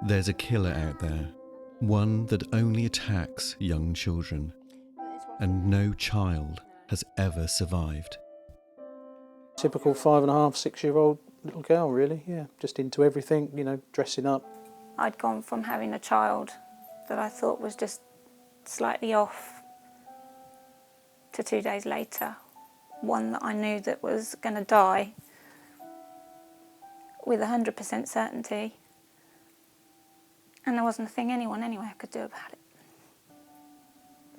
There's a killer out there, one that only attacks young children, and no child has ever survived. Typical 5.5, 6-year-old little girl, really, yeah. Just into everything, you know, dressing up. I'd gone from having a child that I thought was just slightly off to 2 days later, one that I knew that was going to die with 100% certainty, and there wasn't a thing anyone anywhere could do about it.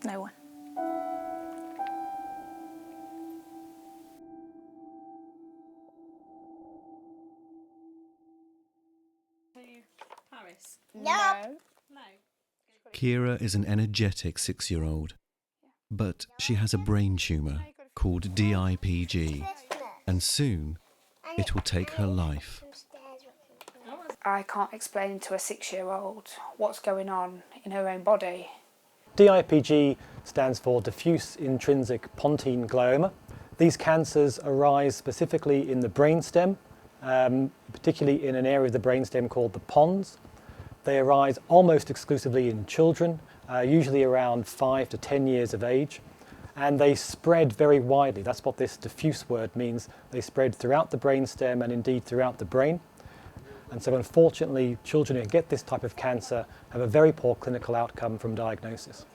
No one. Paris? No. Kira is an energetic 6-year-old, but she has a brain tumour called DIPG, and soon it will take her life. I can't explain to a 6-year-old what's going on in her own body. DIPG stands for Diffuse Intrinsic Pontine Glioma. These cancers arise specifically in the brainstem, particularly in an area of the brainstem called the pons. They arise almost exclusively in children, usually around 5 to 10 years of age, and they spread very widely. That's what this diffuse word means. They spread throughout the brainstem and indeed throughout the brain. And so unfortunately, children who get this type of cancer have a very poor clinical outcome from diagnosis.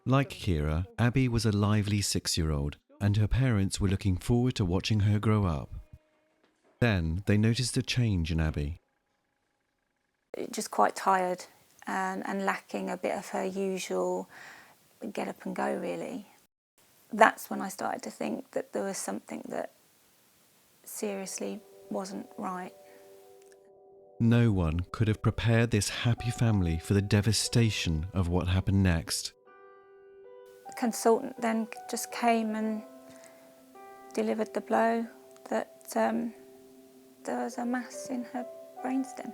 Like Kira, Abbie was a lively 6-year-old, and her parents were looking forward to watching her grow up. Then they noticed a change in Abbie. Just quite tired and lacking a bit of her usual get up and go, really. That's when I started to think that there was something that seriously wasn't right. No one could have prepared this happy family for the devastation of what happened next. The consultant then just came and delivered the blow that there was a mass in her brainstem.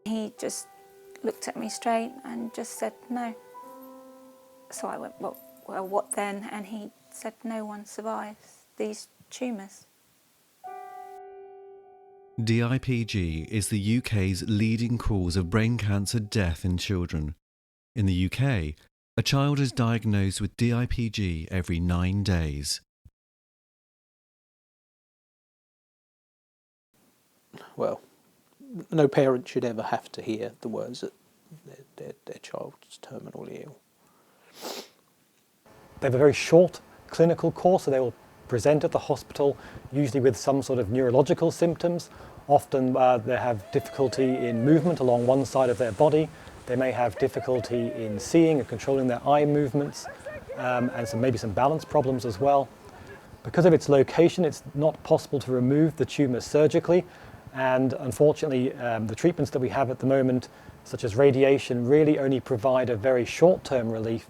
He just looked at me straight and just said no. So I went, well, what then? And he said no one survives these tumours. DIPG is the UK's leading cause of brain cancer death in children. In the UK, a child is diagnosed with DIPG every 9 days. Well, no parent should ever have to hear the words that their child's terminally ill. They have a very short clinical course, so they will present at the hospital, usually with some sort of neurological symptoms. Often they have difficulty in movement along one side of their body. They may have difficulty in seeing and controlling their eye movements, and maybe some balance problems as well. Because of its location, it's not possible to remove the tumour surgically, and unfortunately the treatments that we have at the moment, such as radiation, really only provide a very short-term relief.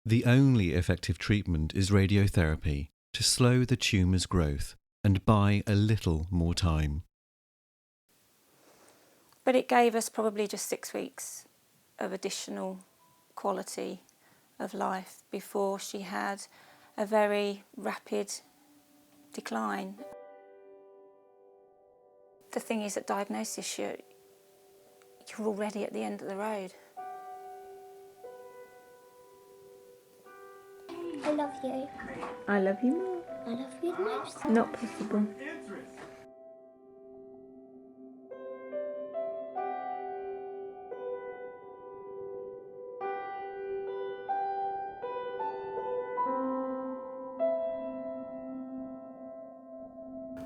The only effective treatment is radiotherapy to slow the tumour's growth and buy a little more time. But it gave us probably just 6 weeks of additional quality of life before she had a very rapid decline. The thing is, at diagnosis, you're already at the end of the road. I love you. I love you more. I love you the most. Not possible.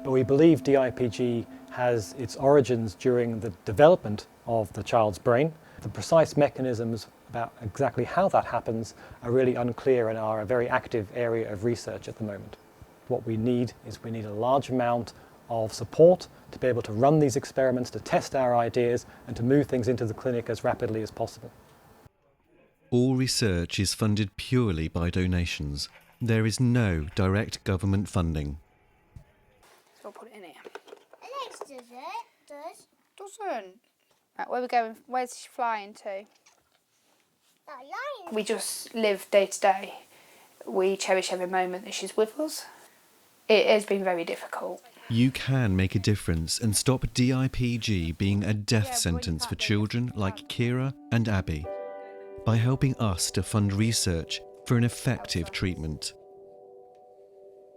But we believe DIPG has its origins during the development of the child's brain. The precise mechanisms about exactly how that happens are really unclear and are a very active area of research at the moment. What we need is a large amount of support to be able to run these experiments, to test our ideas and to move things into the clinic as rapidly as possible. All research is funded purely by donations. There is no direct government funding. So I'll put it in here. Alex does it. Doesn't. Right, where are we going? Where's she flying to? That line. We just live day to day. We cherish every moment that she's with us. It has been very difficult. You can make a difference and stop DIPG being a death sentence for children like Kira and Abbie by helping us to fund research for an effective treatment.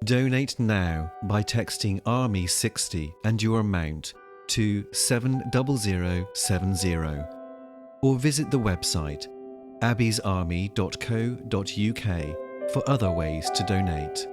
Donate now by texting ARMY 60 and your amount to 70070 or visit the website abbiesarmy.co.uk for other ways to donate.